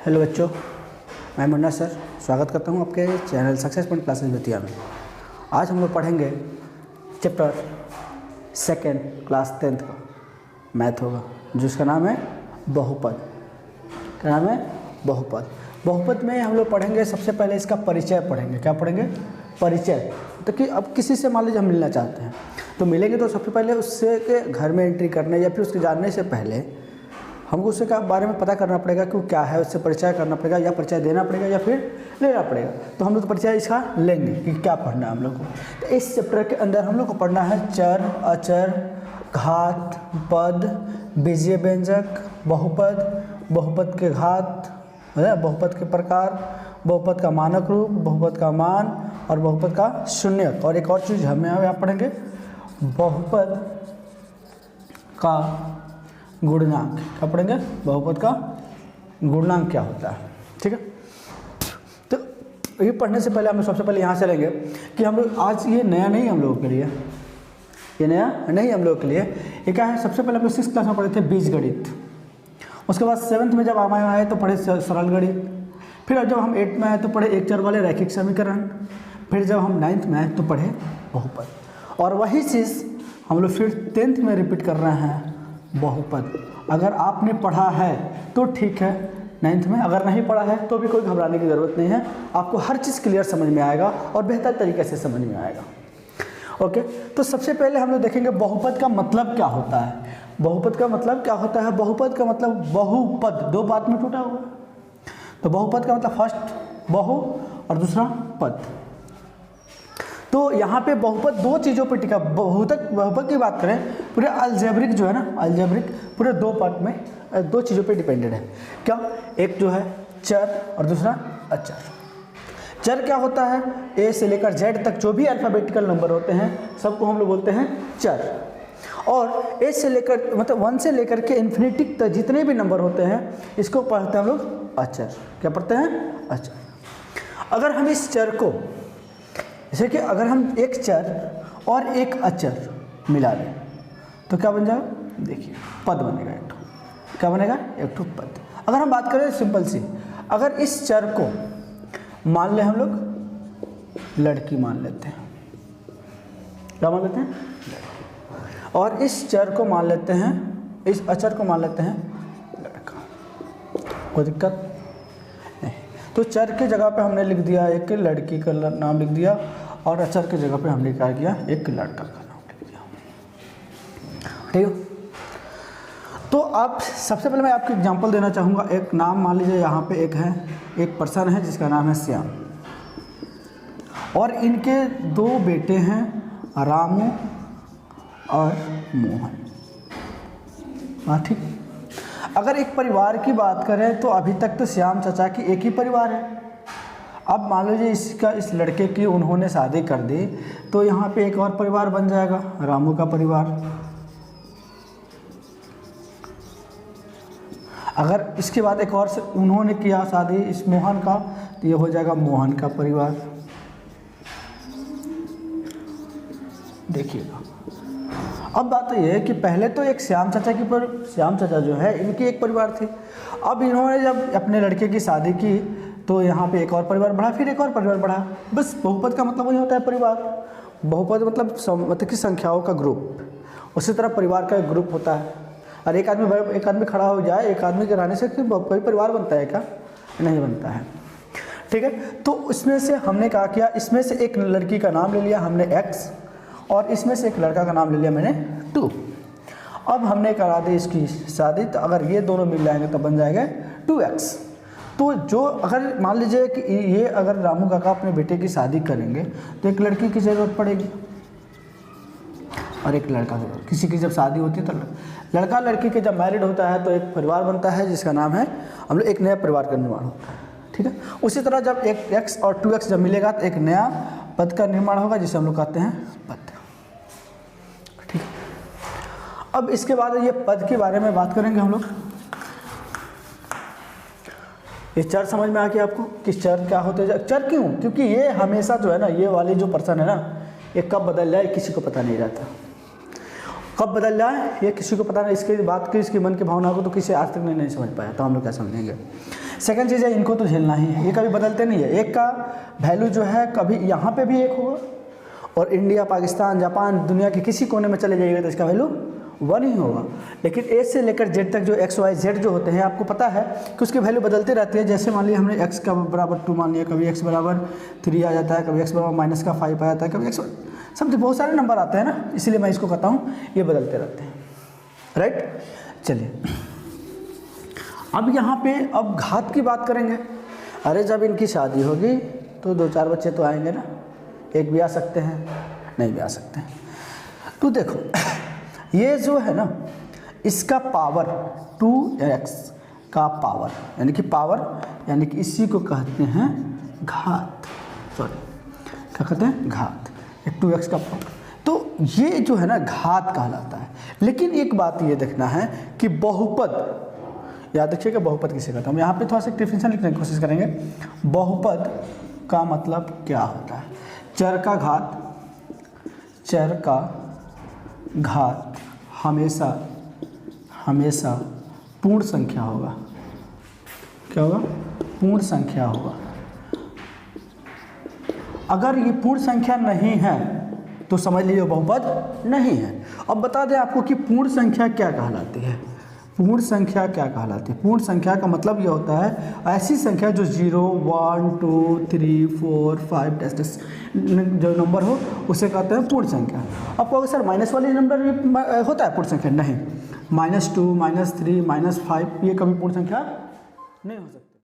Hello बच्चों, मैं Munna sir स्वागत करता हूं आपके channel success point classes Bettiah में। आज हम लोग पढ़ेंगे चैप्टर सेकेंड क्लास 10th का मैथ होगा, जिसका नाम है बहुपद। क्या नाम है? बहुपद। बहुपद में हम लोग पढ़ेंगे सबसे पहले इसका परिचय पढ़ेंगे। क्या पढ़ेंगे? परिचय। तो कि अब किसी से मान लीजिए हम मिलना चाहते हैं तो मिलेंगे, तो सबसे पहले उससे के घर में एंट्री करने या फिर उसके जानने से पहले हमको उसके बारे में पता करना पड़ेगा कि वो क्या है, उससे परिचय करना पड़ेगा या परिचय देना पड़ेगा या फिर लेना पड़ेगा। तो हम लोग तो परिचय इसका लेंगे कि क्या पढ़ना है हम लोग को। तो इस चैप्टर के अंदर हम लोग को पढ़ना है चर, अचर, घात, पद, बीजीय व्यंजक, बहुपद, बहुपद के घात, बहुपद के प्रकार, बहुपद का मानक रूप, बहुपद का मान और बहुपद का शून्यक। और एक और चीज़ हमें यहाँ पढ़ेंगे, बहुपद का गुणनांक। क्या पढ़ेंगे? बहुपद का गुणनांक क्या होता है। ठीक है, तो ये पढ़ने से पहले हम सबसे पहले यहाँ से लेंगे कि हम लोग आज ये नया नहीं हम लोगों के लिए, ये नया नहीं हम लोगों के लिए। ये क्या है? सबसे पहले हम लोग 6th क्लास में पढ़े थे बीजगणित। उसके बाद 7th में जब आए तो पढ़े सरल गणित। फिर जब हम 8th में आए तो पढ़े एक चर वाले रैखिक समीकरण। फिर जब हम 9th में आए तो पढ़े बहुपद। और वही चीज़ हम लोग फिर 10th में रिपीट कर रहे हैं, बहुपद। अगर आपने पढ़ा है तो ठीक है 9th में, अगर नहीं पढ़ा है तो भी कोई घबराने की ज़रूरत नहीं है। आपको हर चीज़ क्लियर समझ में आएगा और बेहतर तरीके से समझ में आएगा। ओके, तो सबसे पहले हम लोग देखेंगे बहुपद का मतलब क्या होता है। बहुपद का मतलब क्या होता है? बहुपद का मतलब बहुपद, दो बात में टूटा हुआ। तो बहुपद का मतलब फर्स्ट बहु और दूसरा पद। तो यहाँ पे बहुपद दो चीज़ों पर टिका। बहुपद की बात करें, पूरे अलजेब्रिक जो है ना, अलजेब्रिक पूरे दो पार्ट में दो चीज़ों पे डिपेंडेड है। क्या? एक जो है चर और दूसरा अचर। चर क्या होता है? ए से लेकर जेड तक जो भी अल्फ़ाबेटिकल नंबर होते हैं सबको हम लोग बोलते हैं चर। और ए से लेकर मतलब 1 से लेकर के इन्फिनिटी तक जितने भी नंबर होते हैं इसको पढ़ते हैं हम लोग अचर। क्या पढ़ते हैं? अचर। अगर हम इस चर को, जैसे कि अगर हम एक चर और एक अचर मिला लें तो क्या बन जाएगा? देखिए, पद बनेगा एक ठो। क्या बनेगा? एक ठो पद। अगर हम बात करें सिंपल सी, अगर इस चर को मान लें हम लोग लड़की मान लेते हैं। क्या मान लेते हैं? लड़की। और इस चर को मान लेते हैं, इस अचर को मान लेते हैं लड़का। कोई दिक्कत नहीं। तो चर की जगह पे हमने लिख दिया एक लड़की का नाम लिख दिया और अचर की जगह पे हमने क्या किया? एक लड़का का नाम लिख दिया। ठीक है, तो आप सबसे पहले मैं आपको एग्जांपल देना चाहूँगा। एक नाम मान लीजिए यहाँ पे एक है, एक पर्सन है जिसका नाम है श्याम, और इनके दो बेटे हैं रामू और मोहन। हाँ, ठीक। अगर एक परिवार की बात करें तो अभी तक तो श्याम चाचा की एक ही परिवार है। अब मान लीजिए इस लड़के की उन्होंने शादी कर दी तो यहाँ पे एक और परिवार बन जाएगा, रामू का परिवार। अगर इसके बाद एक और उन्होंने किया शादी इस मोहन का तो ये हो जाएगा मोहन का परिवार। देखिएगा, अब बात तो ये है कि पहले तो एक श्याम चाचा श्याम चाचा जो है इनकी एक परिवार थी। अब इन्होंने जब अपने लड़के की शादी की तो यहाँ पे एक और परिवार बढ़ा, फिर एक और परिवार बढ़ा। बस बहुपद का मतलब वही होता है, परिवार। बहुपद मतलब कि संख्याओं का ग्रुप। उसी तरह परिवार का एक ग्रुप होता है। और एक आदमी खड़ा हो जाए, एक आदमी के रहने से कोई परिवार बनता है क्या? नहीं बनता है। ठीक है, तो इसमें से हमने क्या किया, इसमें से एक लड़की का नाम ले लिया हमने x और इसमें से एक लड़का का नाम ले लिया मैंने 2। अब हमने करा दी इसकी शादी, तो अगर ये दोनों मिल जाएंगे तो बन जाएगा 2x। तो जो अगर मान लीजिए कि ये अगर रामू काका अपने बेटे की शादी करेंगे तो एक लड़की की ज़रूरत पड़ेगी और एक लड़का की। किसी की जब शादी होती है तो लड़का लड़की के जब मैरिड होता है तो एक परिवार बनता है जिसका नाम है, हम लोग एक नया परिवार का निर्माण होता है। ठीक है, उसी तरह जब एक x और 2x जब मिलेगा तो एक नया पद का निर्माण होगा जिसे हम लोग कहते हैं पद। ठीक है, अब इसके बाद ये पद के बारे में बात करेंगे हम लोग। ये चर समझ में आ गया आपको कि चर क्या होते हैं? चर क्यों? क्योंकि ये हमेशा जो है ना, ये वाली जो पर्सन है ना, ये कब बदल जाए किसी को पता नहीं रहता। कब बदल जाए ये किसी को पता नहीं, इसकी बात की, इसकी मन की भावना को तो किसी आज तक नहीं समझ पाया, तो हम लोग क्या समझेंगे। सेकंड चीज़ है, इनको तो झेलना ही है, ये कभी बदलते नहीं है। एक का वैल्यू जो है कभी यहाँ पे भी एक होगा, और इंडिया, पाकिस्तान, जापान, दुनिया के किसी कोने में चले जाइएगा तो इसका वैल्यू 1 ही होगा। लेकिन ए से लेकर जेड तक जो एक्स वाई जेड जो होते हैं, आपको पता है कि उसकी वैल्यू बदलती रहती है। जैसे मान लिया हमने एक्स का बराबर 2 मान लिया, कभी एक्स बराबर 3 आ जाता है, कभी एक्स बराबर -5 आ जाता है, कभी एक्स, समझे बहुत सारे नंबर आते हैं ना, इसलिए मैं इसको कहता हूँ ये बदलते रहते हैं, राइट। चलिए अब यहाँ पे अब घात की बात करेंगे। अरे जब इनकी शादी होगी तो 2-4 बच्चे तो आएंगे ना, एक भी आ सकते हैं, नहीं भी आ सकते हैं। तो देखो ये जो है ना, इसका पावर 2x का पावर, यानी कि पावर, यानी कि इसी को कहते हैं घात, सॉरी क्या कहते हैं, घात, 2x का पावर। तो ये जो है ना घात कहलाता है। लेकिन एक बात ये देखना है कि बहुपद, याद रखिएगा बहुपद किसे कहते हैं। हम यहाँ पे थोड़ा सा डिफिनेशन लिखने की कोशिश करेंगे। बहुपद का मतलब क्या होता है? चर का घात, चर का घात हमेशा हमेशा पूर्ण संख्या होगा। क्या होगा? पूर्ण संख्या होगा। अगर ये पूर्ण संख्या नहीं है तो समझ लीजिए बहुपद नहीं है। अब बता दें आपको कि पूर्ण संख्या क्या कहलाती है। पूर्ण संख्या क्या कहलाती है? पूर्ण संख्या का मतलब ये होता है ऐसी संख्या जो 0, 1, 2, 3, 4, 5 जो नंबर हो उसे कहते हैं पूर्ण संख्या। अब कहोगे सर माइनस वाली नंबर भी होता है पूर्ण संख्या? नहीं, -2, -3, -5 ये कभी पूर्ण संख्या नहीं हो सकती।